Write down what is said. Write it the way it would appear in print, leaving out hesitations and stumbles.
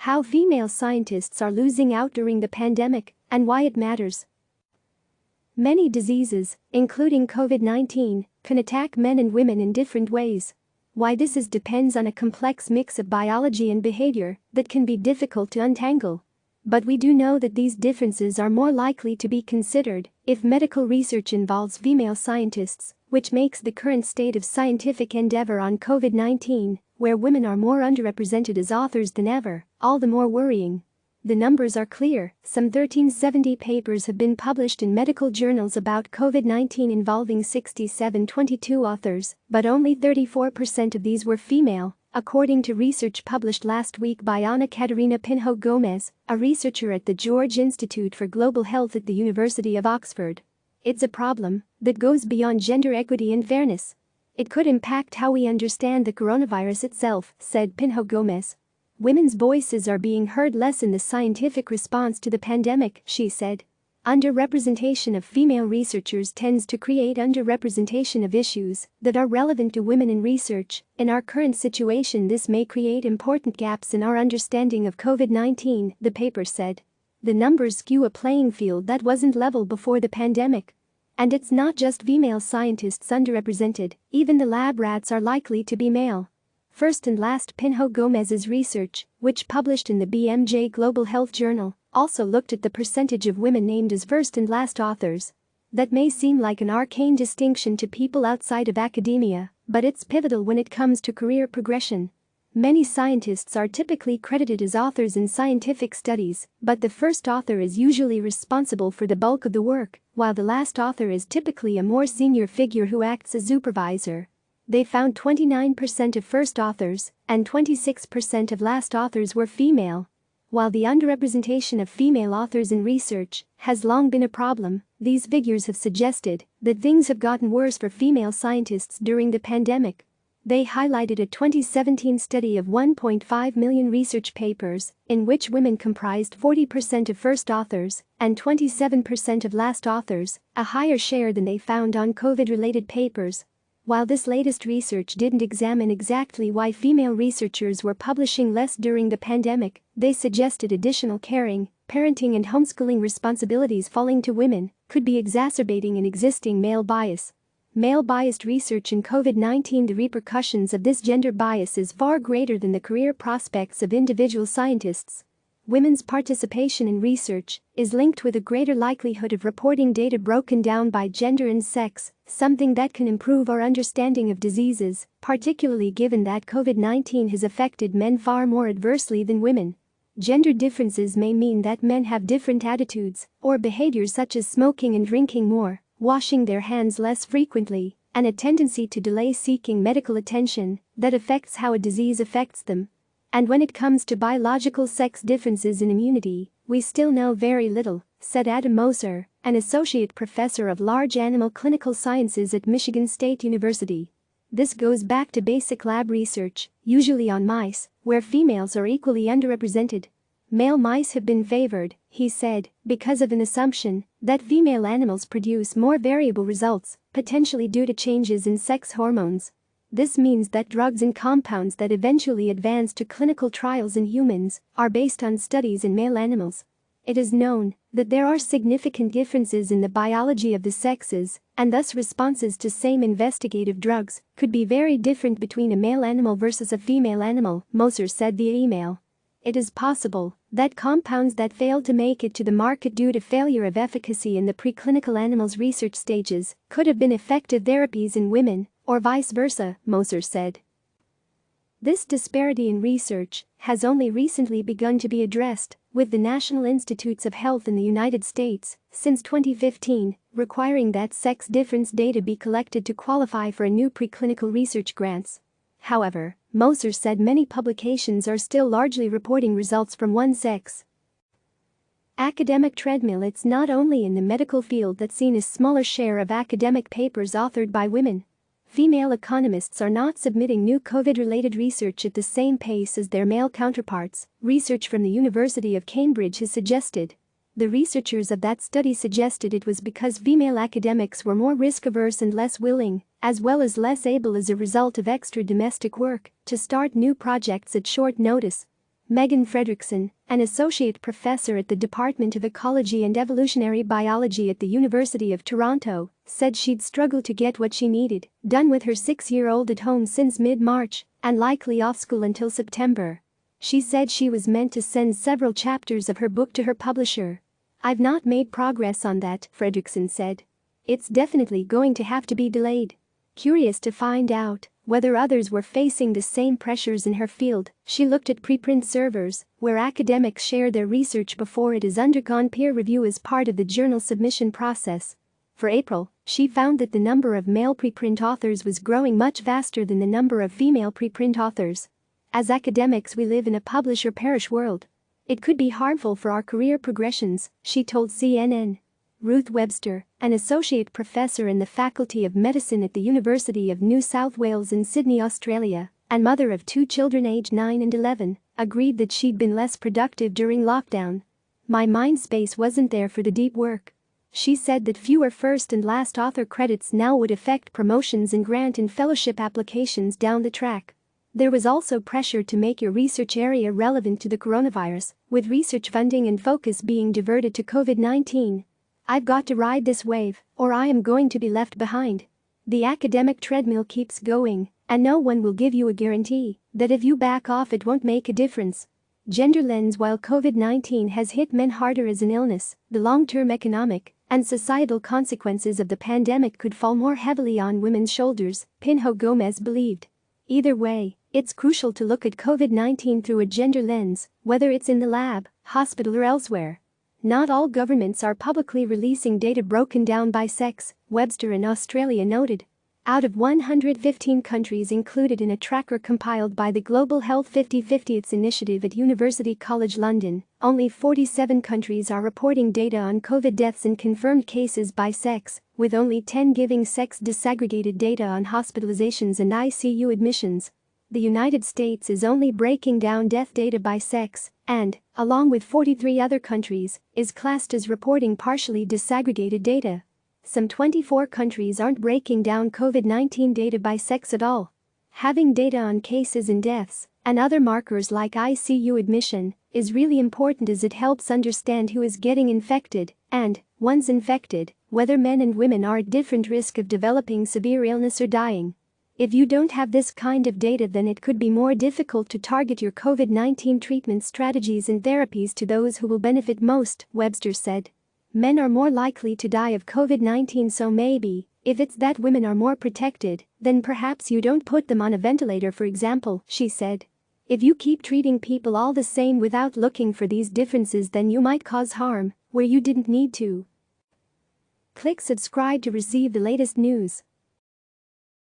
How female scientists are losing out during the pandemic and why it matters. Many diseases, including COVID-19, can attack men and women in different ways. Why this depends on a complex mix of biology and behavior that can be difficult to untangle. But we do know that these differences are more likely to be considered if medical research involves female scientists, which makes the current state of scientific endeavor on COVID-19, where women are more underrepresented as authors than ever, all the more worrying. The numbers are clear. Some 1370 papers have been published in medical journals about COVID-19 involving 6722 authors, but only 34% of these were female, according to research published last week by Ana-Catarina Pinho-Gomes, a researcher at the George Institute for Global Health at the University of Oxford. It's a problem that goes beyond gender equity and fairness. It could impact how we understand the coronavirus itself, said Pinho-Gomes. Women's voices are being heard less in the scientific response to the pandemic, she said. Underrepresentation of female researchers tends to create underrepresentation of issues that are relevant to women in research. In our current situation, this may create important gaps in our understanding of COVID-19, the paper said. The numbers skew a playing field that wasn't level before the pandemic. And it's not just female scientists underrepresented, even the lab rats are likely to be male. First and last, Pinho-Gomes's research, which published in the BMJ Global Health Journal, also looked at the percentage of women named as first and last authors. That may seem like an arcane distinction to people outside of academia, but it's pivotal when it comes to career progression. Many scientists are typically credited as authors in scientific studies, but the first author is usually responsible for the bulk of the work, while the last author is typically a more senior figure who acts as supervisor. They found 29% of first authors and 26% of last authors were female. While the underrepresentation of female authors in research has long been a problem, these figures have suggested that things have gotten worse for female scientists during the pandemic. They highlighted a 2017 study of 1.5 million research papers, in which women comprised 40% of first authors and 27% of last authors, a higher share than they found on COVID-related papers. While this latest research didn't examine exactly why female researchers were publishing less during the pandemic, they suggested additional caring, parenting and homeschooling responsibilities falling to women could be exacerbating an existing male bias. Male-biased research in COVID-19. The repercussions of this gender bias is far greater than the career prospects of individual scientists. Women's participation in research is linked with a greater likelihood of reporting data broken down by gender and sex, something that can improve our understanding of diseases, particularly given that COVID-19 has affected men far more adversely than women. Gender differences may mean that men have different attitudes or behaviors such as smoking and drinking more, washing their hands less frequently, and a tendency to delay seeking medical attention that affects how a disease affects them. And when it comes to biological sex differences in immunity, we still know very little, said Adam Moser, an associate professor of large animal clinical sciences at Michigan State University. This goes back to basic lab research, usually on mice, where females are equally underrepresented. Male mice have been favored, he said, because of an assumption that female animals produce more variable results, potentially due to changes in sex hormones. This means that drugs and compounds that eventually advance to clinical trials in humans are based on studies in male animals. It is known that there are significant differences in the biology of the sexes, and thus responses to same investigative drugs could be very different between a male animal versus a female animal, Moser said via email. It is possible that compounds that failed to make it to the market due to failure of efficacy in the preclinical animals research stages could have been effective therapies in women, or vice versa, Moser said. This disparity in research has only recently begun to be addressed, with the National Institutes of Health in the United States, since 2015, requiring that sex difference data be collected to qualify for a new preclinical research grants. However, Moser said many publications are still largely reporting results from one sex. Academic treadmill. It's not only in the medical field that's seen a smaller share of academic papers authored by women. Female economists are not submitting new COVID-related research at the same pace as their male counterparts, research from the University of Cambridge has suggested. The researchers of that study suggested it was because female academics were more risk-averse and less willing, as well as less able as a result of extra domestic work, to start new projects at short notice. Megan Fredrickson, an associate professor at the Department of Ecology and Evolutionary Biology at the University of Toronto, said she'd struggled to get what she needed done with her 6-year-old at home since mid-March and likely off school until September. She said she was meant to send several chapters of her book to her publisher. "I've not made progress on that," Fredrickson said. "It's definitely going to have to be delayed." Curious to find out whether others were facing the same pressures in her field, she looked at preprint servers, where academics share their research before it has undergone peer review as part of the journal submission process. For April, she found that the number of male preprint authors was growing much faster than the number of female preprint authors. "As academics, we live in a publish or perish world. It could be harmful for our career progressions," she told CNN. Ruth Webster, an associate professor in the Faculty of Medicine at the University of New South Wales in Sydney, Australia, and mother of 2 children aged 9 and 11, agreed that she'd been less productive during lockdown. "My mind space wasn't there for the deep work." She said that fewer first and last author credits now would affect promotions and grant and fellowship applications down the track. There was also pressure to make your research area relevant to the coronavirus, with research funding and focus being diverted to COVID-19. "I've got to ride this wave, or I am going to be left behind." The academic treadmill keeps going, and no one will give you a guarantee that if you back off it won't make a difference. Gender lens. While COVID-19 has hit men harder as an illness, the long-term economic and societal consequences of the pandemic could fall more heavily on women's shoulders, Pinho-Gomes believed. Either way, it's crucial to look at COVID-19 through a gender lens, whether it's in the lab, hospital or elsewhere. Not all governments are publicly releasing data broken down by sex, Webster in Australia noted. Out of 115 countries included in a tracker compiled by the Global Health 50/50 initiative at University College London, only 47 countries are reporting data on COVID deaths and confirmed cases by sex, with only 10 giving sex disaggregated data on hospitalizations and ICU admissions. The United States is only breaking down death data by sex and, along with 43 other countries, is classed as reporting partially disaggregated data. Some 24 countries aren't breaking down COVID-19 data by sex at all. Having data on cases and deaths, and other markers like ICU admission, is really important as it helps understand who is getting infected and, once infected, whether men and women are at different risk of developing severe illness or dying. If you don't have this kind of data, then it could be more difficult to target your COVID-19 treatment strategies and therapies to those who will benefit most, Webster said. Men are more likely to die of COVID-19, so maybe, if it's that women are more protected, then perhaps you don't put them on a ventilator, for example, she said. If you keep treating people all the same without looking for these differences, then you might cause harm where you didn't need to. Click subscribe to receive the latest news.